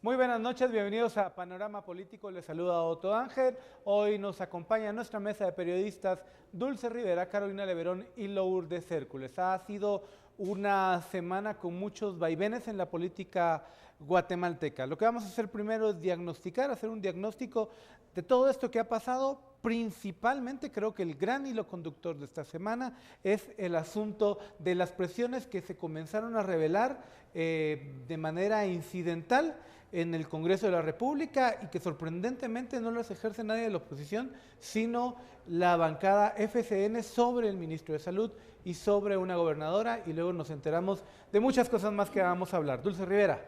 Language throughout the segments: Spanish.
Muy buenas noches, bienvenidos a Panorama Político, les saluda Otto Ángel. Hoy nos acompaña en nuestra mesa de periodistas Dulce Rivera, Carolina Leverón y Lourdes Hércules. Ha sido una semana con muchos vaivenes en la política guatemalteca. Lo que vamos a hacer primero es diagnosticar, hacer un diagnóstico de todo esto que ha pasado. Principalmente creo que el gran hilo conductor de esta semana es el asunto de las presiones que se comenzaron a revelar de manera incidental en el Congreso de la República y que sorprendentemente no las ejerce nadie de la oposición, sino la bancada FCN sobre el ministro de Salud y sobre una gobernadora, y luego nos enteramos de muchas cosas más que vamos a hablar. Dulce Rivera.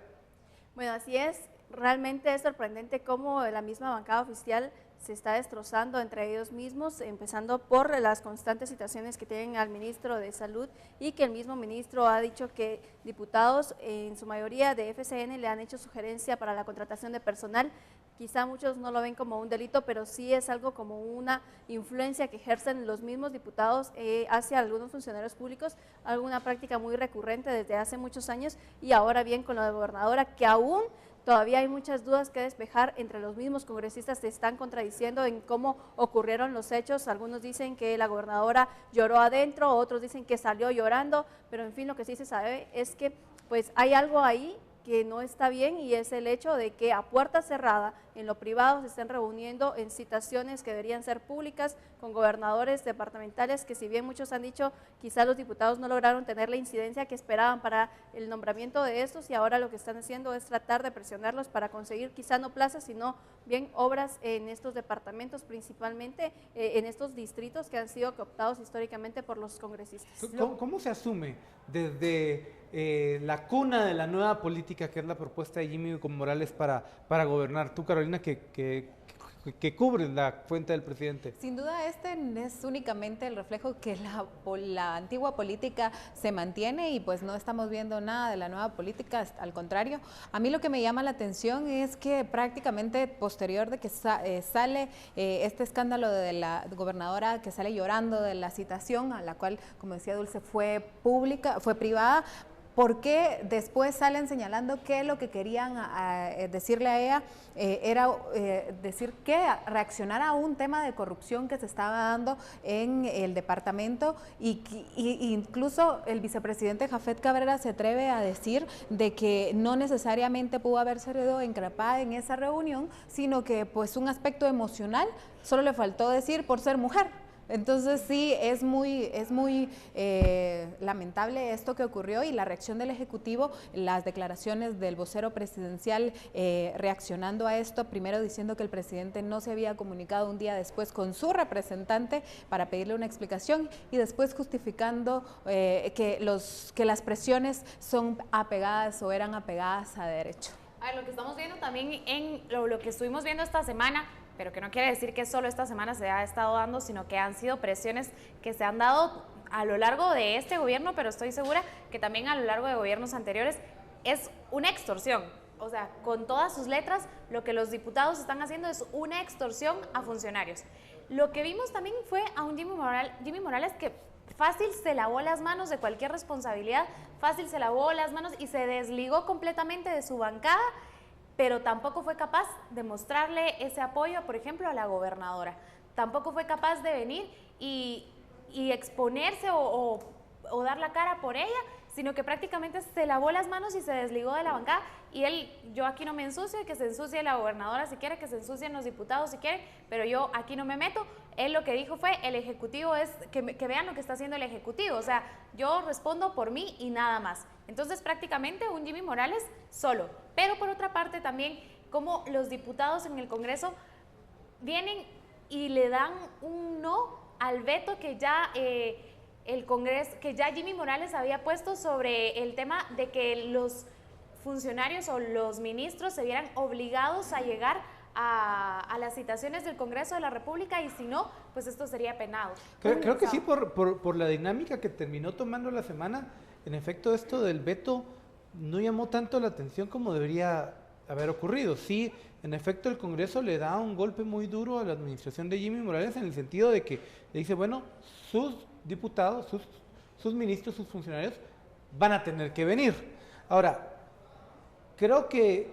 Bueno, así es. Realmente es sorprendente cómo la misma bancada oficial se está destrozando entre ellos mismos, empezando por las constantes citaciones que tienen al ministro de Salud y que el mismo ministro ha dicho que diputados, en su mayoría de FCN, le han hecho sugerencia para la contratación de personal. Quizá muchos no lo ven como un delito, pero sí es algo como una influencia que ejercen los mismos diputados hacia algunos funcionarios públicos, alguna práctica muy recurrente desde hace muchos años, y ahora bien con la gobernadora, que aún todavía hay muchas dudas que despejar. Entre los mismos congresistas se están contradiciendo en cómo ocurrieron los hechos. Algunos dicen que la gobernadora lloró adentro, otros dicen que salió llorando, pero en fin, lo que sí se sabe es que pues hay algo ahí que no está bien, y es el hecho de que a puerta cerrada, en lo privado, se estén reuniendo en citaciones que deberían ser públicas con gobernadores departamentales, que si bien muchos han dicho quizá los diputados no lograron tener la incidencia que esperaban para el nombramiento de estos, y ahora lo que están haciendo es tratar de presionarlos para conseguir quizá no plazas, sino bien obras en estos departamentos, principalmente en estos distritos que han sido cooptados históricamente por los congresistas. ¿Cómo se asume desde la cuna de la nueva política, que es la propuesta de Jimmy Morales para gobernar? Tú, Carolina, que cubres la fuente del presidente. Sin duda este es únicamente el reflejo que la antigua política se mantiene, y pues no estamos viendo nada de la nueva política, al contrario. A mí lo que me llama la atención es que prácticamente posterior de que sale este escándalo de la gobernadora, que sale llorando de la citación, a la cual, como decía Dulce, fue pública, fue privada, ¿por qué después salen señalando que lo que querían decirle a ella era decir que reaccionara a un tema de corrupción que se estaba dando en el departamento? Y incluso el vicepresidente Jafet Cabrera se atreve a decir de que no necesariamente pudo haber sido increpada en esa reunión, sino que pues un aspecto emocional, solo le faltó decir por ser mujer. Entonces sí, es muy lamentable esto que ocurrió, y la reacción del Ejecutivo, las declaraciones del vocero presidencial reaccionando a esto, primero diciendo que el presidente no se había comunicado un día después con su representante para pedirle una explicación, y después justificando que las presiones son apegadas o eran apegadas a derecho. A ver, lo que estamos viendo también en lo que estuvimos viendo esta semana, pero que no quiere decir que solo esta semana se ha estado dando, sino que han sido presiones que se han dado a lo largo de este gobierno, pero estoy segura que también a lo largo de gobiernos anteriores, es una extorsión. O sea, con todas sus letras, lo que los diputados están haciendo es una extorsión a funcionarios. Lo que vimos también fue a un Jimmy Morales que fácil se lavó las manos de cualquier responsabilidad, fácil se lavó las manos y se desligó completamente de su bancada, pero tampoco fue capaz de mostrarle ese apoyo, por ejemplo, a la gobernadora. Tampoco fue capaz de venir y exponerse o dar la cara por ella, sino que prácticamente se lavó las manos y se desligó de la bancada. Y él, yo aquí no me ensucio, que se ensucie la gobernadora si quiere, que se ensucien los diputados si quieren, pero yo aquí no me meto. Él lo que dijo fue, el Ejecutivo es, que vean lo que está haciendo el Ejecutivo, o sea, yo respondo por mí y nada más. Entonces prácticamente un Jimmy Morales solo. Pero por otra parte también, como los diputados en el Congreso vienen y le dan un no al veto que ya el Congreso, que ya Jimmy Morales había puesto sobre el tema de que los funcionarios o los ministros se vieran obligados a llegar a las citaciones del Congreso de la República, y si no, pues esto sería penado. Creo que sí, por la dinámica que terminó tomando la semana. En efecto, esto del veto no llamó tanto la atención como debería haber ocurrido. Sí, en efecto, el Congreso le da un golpe muy duro a la administración de Jimmy Morales, en el sentido de que le dice, bueno, sus diputados, sus ministros, sus funcionarios van a tener que venir. Ahora, creo que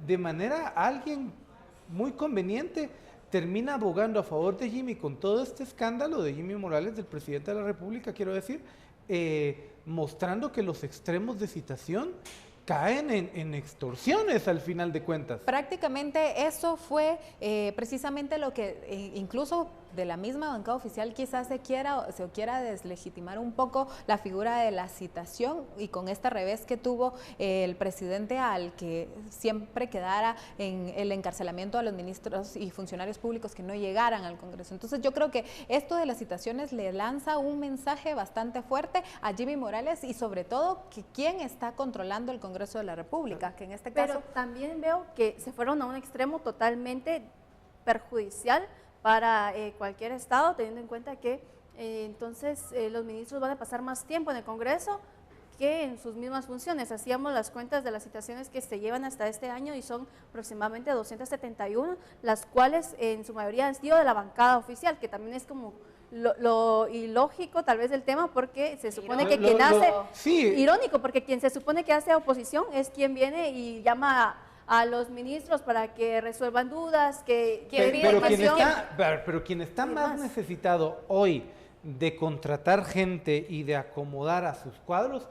de manera alguien muy conveniente termina abogando a favor de Jimmy con todo este escándalo de Jimmy Morales, del presidente de la República, quiero decir, mostrando que los extremos de citación caen en extorsiones al final de cuentas. Prácticamente eso fue precisamente lo que incluso de la misma bancada oficial quizás se quiera deslegitimar un poco la figura de la citación, y con este revés que tuvo el presidente al que siempre quedara en el encarcelamiento a los ministros y funcionarios públicos que no llegaran al Congreso. Entonces yo creo que esto de las citaciones le lanza un mensaje bastante fuerte a Jimmy Morales, y sobre todo que quién está controlando el Congreso de la República, que en este caso... Pero también veo que se fueron a un extremo totalmente perjudicial para cualquier estado, teniendo en cuenta que entonces los ministros van a pasar más tiempo en el Congreso que en sus mismas funciones. Hacíamos las cuentas de las citaciones que se llevan hasta este año y son aproximadamente 271, las cuales en su mayoría han sido de la bancada oficial, que también es como lo ilógico tal vez del tema, porque se supone que quien hace, irónico, porque quien se supone que hace oposición es quien viene y llama a los ministros para que resuelvan dudas, pero quien está más necesitado hoy de contratar gente y de acomodar a sus cuadros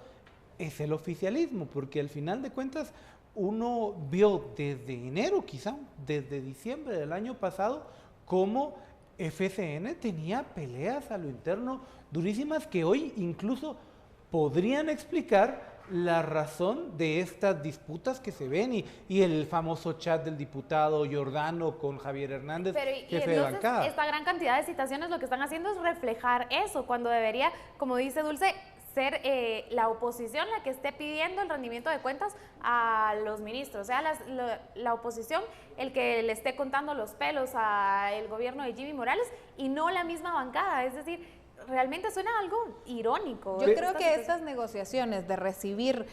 es el oficialismo, porque al final de cuentas uno vio desde enero, quizá desde diciembre del año pasado, cómo FCN tenía peleas a lo interno durísimas que hoy incluso podrían explicar la razón de estas disputas que se ven y el famoso chat del diputado Giordano con Javier Hernández, jefe de bancada. Esta gran cantidad de citaciones lo que están haciendo es reflejar eso, cuando debería, como dice Dulce, ser la oposición la que esté pidiendo el rendimiento de cuentas a los ministros, o sea, la oposición el que le esté contando los pelos al gobierno de Jimmy Morales y no la misma bancada, es decir, realmente suena algo irónico. Yo creo que estas negociaciones de recibir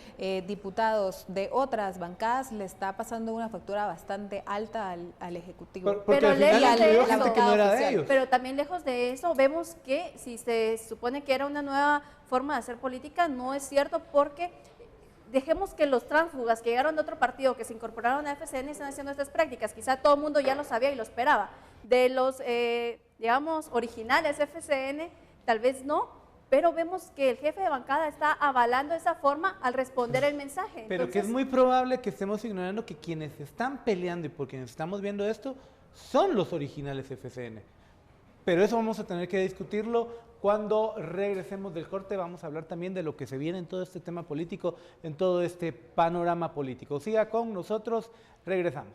diputados de otras bancadas le está pasando una factura bastante alta al Ejecutivo. Pero lejos de eso, que no era de ellos. Pero también lejos de eso, vemos que si se supone que era una nueva forma de hacer política, no es cierto, porque dejemos que los tránsfugas que llegaron de otro partido, que se incorporaron a FCN, están haciendo estas prácticas. Quizá todo el mundo ya lo sabía y lo esperaba. De los, digamos, originales FCN, tal vez no, pero vemos que el jefe de bancada está avalando esa forma al responder el mensaje. Pero que es muy probable que estemos ignorando que quienes están peleando y por quienes estamos viendo esto son los originales FCN. Pero eso vamos a tener que discutirlo cuando regresemos del corte. Vamos a hablar también de lo que se viene en todo este tema político, en todo este panorama político. Siga con nosotros, regresamos.